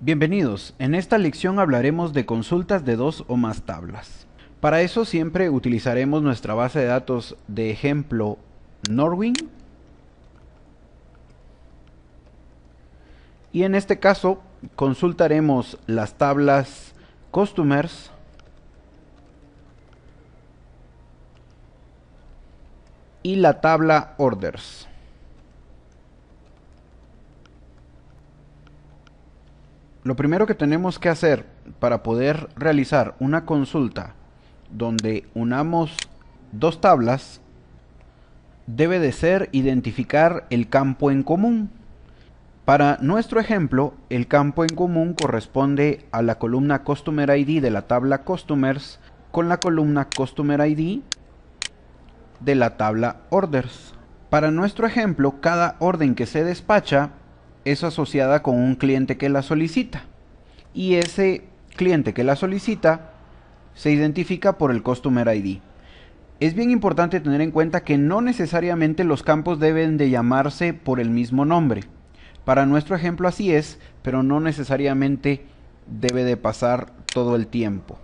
Bienvenidos, en esta lección hablaremos de consultas de dos o más tablas. Para eso siempre utilizaremos nuestra base de datos de ejemplo Norwin. Y en este caso consultaremos las tablas Customers y la tabla Orders. Lo primero que tenemos que hacer para poder realizar una consulta donde unamos dos tablas debe de ser identificar el campo en común. Para nuestro ejemplo, el campo en común corresponde a la columna Customer ID de la tabla Customers con la columna Customer ID de la tabla Orders. Para nuestro ejemplo, cada orden que se despacha es asociada con un cliente que la solicita, y ese cliente que la solicita se identifica por el Customer ID. Es bien importante tener en cuenta que no necesariamente los campos deben de llamarse por el mismo nombre. Para nuestro ejemplo así es, pero no necesariamente debe de pasar todo el tiempo.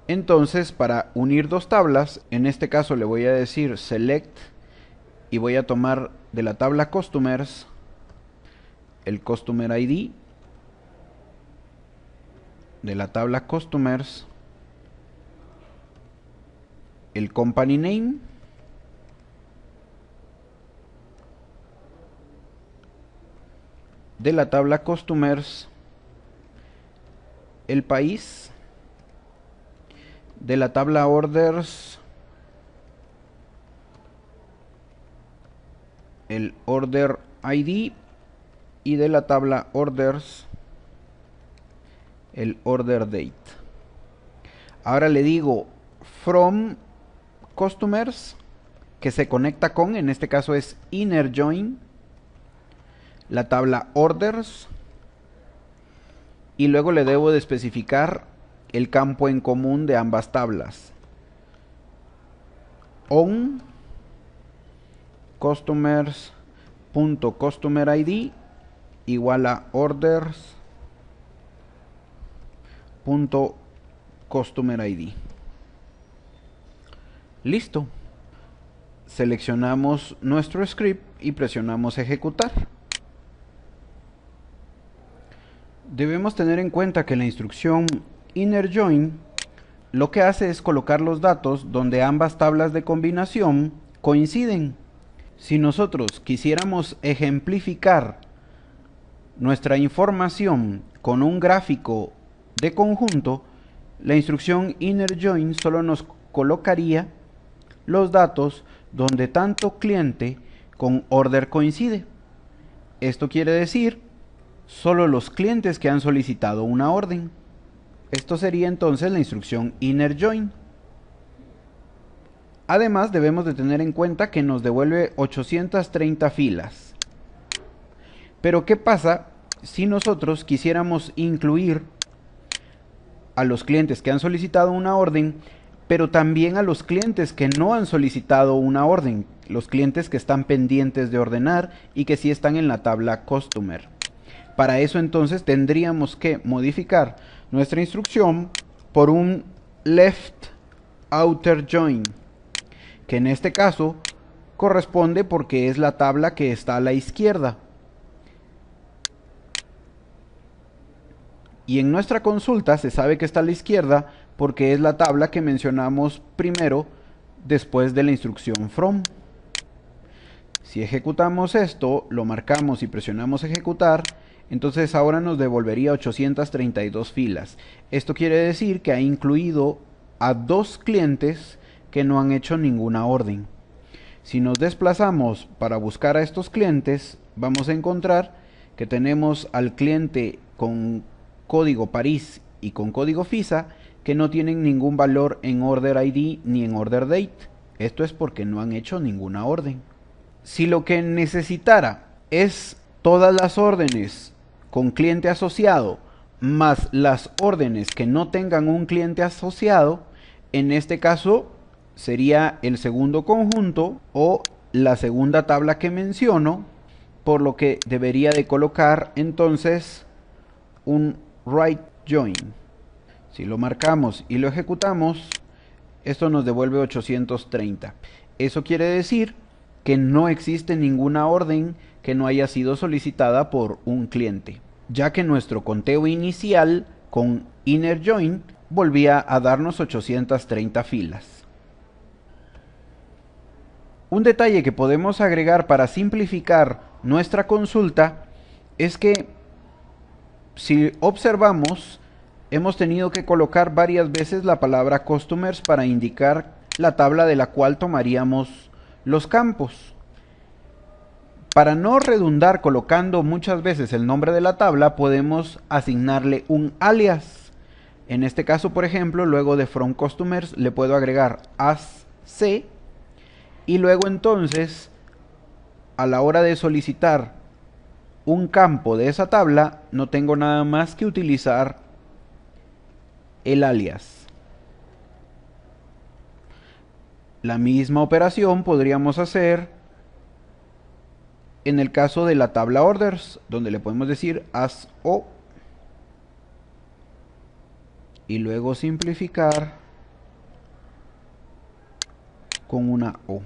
Entonces, para unir dos tablas, en este caso le voy a decir select y voy a tomar de la tabla Customers el Customer ID, de la tabla Customers el Company Name, de la tabla Customers el país, de la tabla Orders el Order ID y de la tabla Orders el Order Date. Ahora le digo from Customers, que se conecta con, en este caso es inner join, la tabla Orders, y luego le debo de especificar el campo en común de ambas tablas. On Customers.Customer ID igual a Orders.Customer ID. Listo. Seleccionamos nuestro script y presionamos ejecutar. Debemos tener en cuenta que la instrucción inner join lo que hace es colocar los datos donde ambas tablas de combinación coinciden. Si nosotros quisiéramos ejemplificar nuestra información con un gráfico de conjunto, la instrucción inner join solo nos colocaría los datos donde tanto cliente con order coincide. Esto quiere decir solo los clientes que han solicitado una orden. Esto sería entonces la instrucción inner join. Además debemos de tener en cuenta que nos devuelve 830 filas. Pero ¿qué pasa si nosotros quisiéramos incluir a los clientes que han solicitado una orden, pero también a los clientes que no han solicitado una orden, los clientes que están pendientes de ordenar y que sí están en la tabla Customer? Para eso entonces tendríamos que modificar nuestra instrucción por un left outer join, que en este caso corresponde porque es la tabla que está a la izquierda. Y en nuestra consulta se sabe que está a la izquierda porque es la tabla que mencionamos primero después de la instrucción from. Si ejecutamos esto, lo marcamos y presionamos ejecutar, entonces ahora nos devolvería 832 filas. Esto quiere decir que ha incluido a dos clientes que no han hecho ninguna orden. Si nos desplazamos para buscar a estos clientes, vamos a encontrar que tenemos al cliente con código París y con código FISA que no tienen ningún valor en Order ID ni en Order Date. Esto es porque no han hecho ninguna orden. Si lo que necesitara es todas las órdenes con cliente asociado más las órdenes que no tengan un cliente asociado, en este caso sería el segundo conjunto o la segunda tabla que menciono, por lo que debería de colocar entonces un write join. Si lo marcamos y lo ejecutamos, esto nos devuelve 830. Eso quiere decir que no existe ninguna orden que no haya sido solicitada por un cliente, ya que nuestro conteo inicial con inner join volvía a darnos 830 filas. Un detalle que podemos agregar para simplificar nuestra consulta es que si observamos, hemos tenido que colocar varias veces la palabra customers para indicar la tabla de la cual tomaríamos los campos. Para no redundar colocando muchas veces el nombre de la tabla, podemos asignarle un alias. En este caso, por ejemplo, luego de from customers le puedo agregar as c, y luego entonces a la hora de solicitar un campo de esa tabla no tengo nada más que utilizar el alias. La misma operación podríamos hacer en el caso de la tabla orders, donde le podemos decir as o y luego simplificar con una o.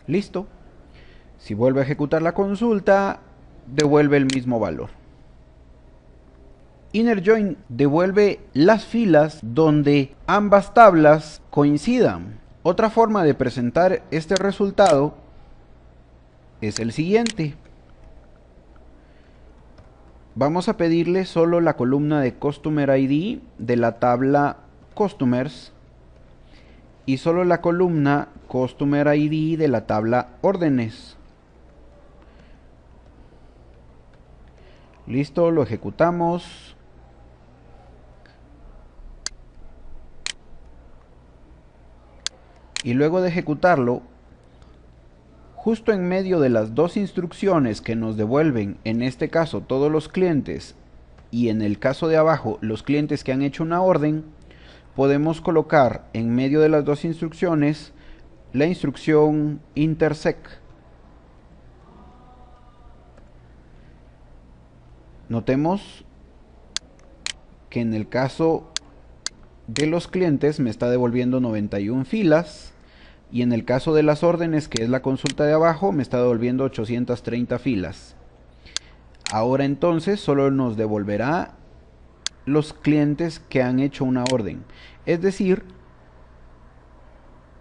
Listo. Si vuelve a ejecutar la consulta, devuelve el mismo valor. Inner join devuelve las filas donde ambas tablas coincidan. Otra forma de presentar este resultado es el siguiente. Vamos a pedirle solo la columna de Customer ID de la tabla Customers y solo la columna Customer ID de la tabla Órdenes. Listo, lo ejecutamos. Y luego de ejecutarlo, justo en medio de las dos instrucciones que nos devuelven, en este caso todos los clientes, y en el caso de abajo los clientes que han hecho una orden, podemos colocar en medio de las dos instrucciones la instrucción intersect. Notemos que en el caso de los clientes me está devolviendo 91 filas, y en el caso de las órdenes, que es la consulta de abajo, me está devolviendo 830 filas. Ahora entonces solo nos devolverá los clientes que han hecho una orden, es decir,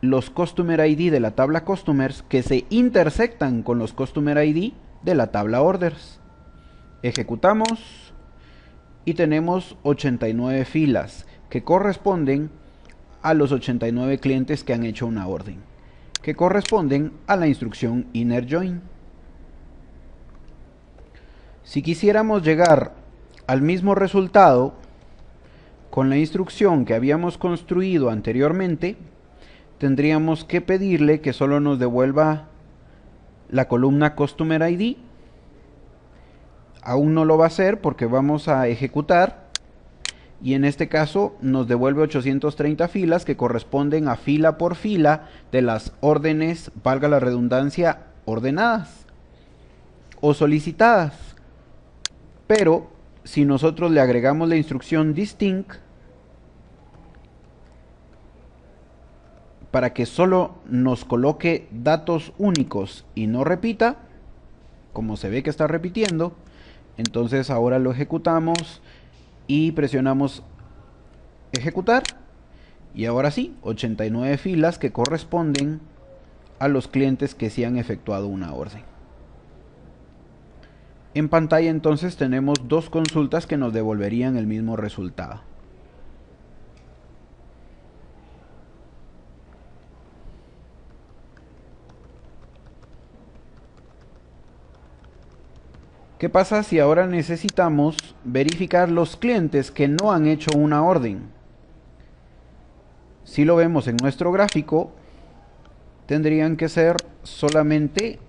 los Customer ID de la tabla Customers que se intersectan con los Customer ID de la tabla Orders. Ejecutamos y tenemos 89 filas que corresponden a los 89 clientes que han hecho una orden, que corresponden a la instrucción inner join. Si quisiéramos llegar al mismo resultado con la instrucción que habíamos construido anteriormente, tendríamos que pedirle que solo nos devuelva la columna Customer ID. Aún no lo va a hacer porque vamos a ejecutar, y en este caso nos devuelve 830 filas que corresponden a fila por fila de las órdenes, valga la redundancia, ordenadas o solicitadas. Pero si nosotros le agregamos la instrucción distinct para que solo nos coloque datos únicos y no repita, como se ve que está repitiendo, entonces ahora lo ejecutamos y presionamos ejecutar, y ahora sí, 89 filas que corresponden a los clientes que sí han efectuado una orden. En pantalla entonces tenemos dos consultas que nos devolverían el mismo resultado. ¿Qué pasa si ahora necesitamos verificar los clientes que no han hecho una orden? Si lo vemos en nuestro gráfico, tendrían que ser solamente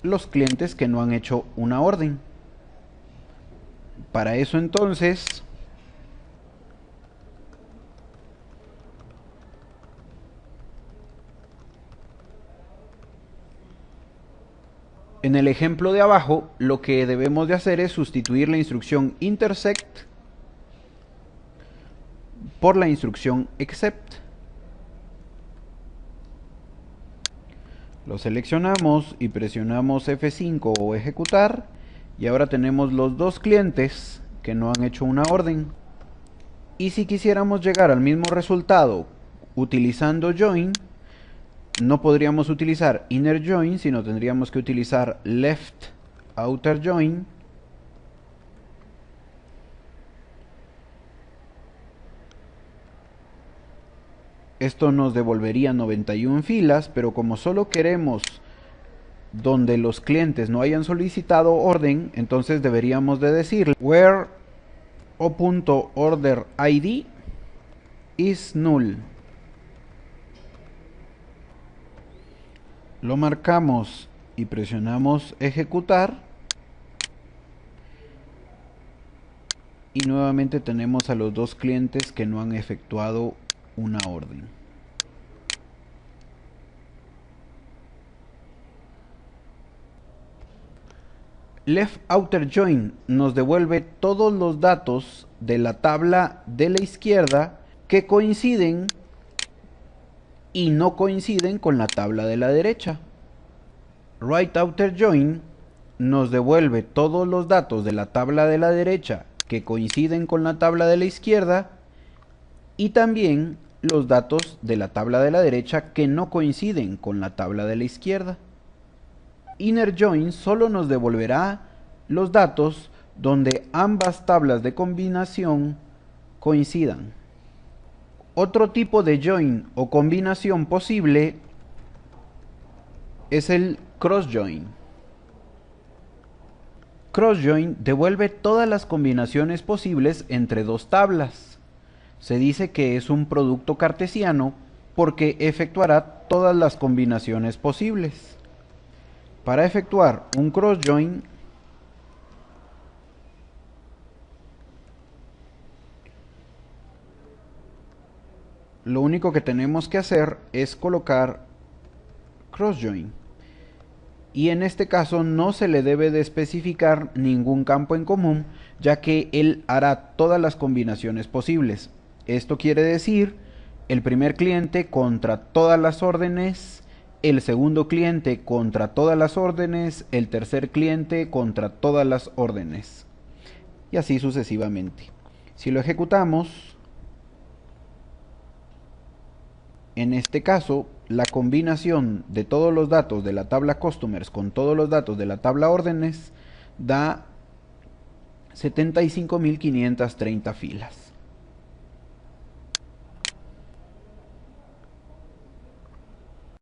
los clientes que no han hecho una orden. Para eso entonces En el ejemplo de abajo, lo que debemos de hacer es sustituir la instrucción intersect por la instrucción except. Lo seleccionamos y presionamos F5 o ejecutar, y ahora tenemos los dos clientes que no han hecho una orden. Y si quisiéramos llegar al mismo resultado utilizando join, no podríamos utilizar inner join, sino tendríamos que utilizar left outer join. Esto nos devolvería 91 filas, pero como solo queremos donde los clientes no hayan solicitado orden, entonces deberíamos de decir where o.orderID is null. Lo marcamos y presionamos ejecutar, y nuevamente tenemos a los dos clientes que no han efectuado una orden. Left outer join nos devuelve todos los datos de la tabla de la izquierda que coinciden y no coinciden con la tabla de la derecha. Right outer join nos devuelve todos los datos de la tabla de la derecha que coinciden con la tabla de la izquierda, y también los datos de la tabla de la derecha que no coinciden con la tabla de la izquierda. Inner join solo nos devolverá los datos donde ambas tablas de combinación coincidan. Otro tipo de join o combinación posible es el cross join. Cross join devuelve todas las combinaciones posibles entre dos tablas. Se dice que es un producto cartesiano porque efectuará todas las combinaciones posibles. Para efectuar un cross join, lo único que tenemos que hacer es colocar cross join, y en este caso no se le debe de especificar ningún campo en común, ya que él hará todas las combinaciones posibles. Esto quiere decir el primer cliente contra todas las órdenes, el segundo cliente contra todas las órdenes, el tercer cliente contra todas las órdenes, y así sucesivamente. Si lo ejecutamos, en este caso, la combinación de todos los datos de la tabla customers con todos los datos de la tabla órdenes da 75.530 filas.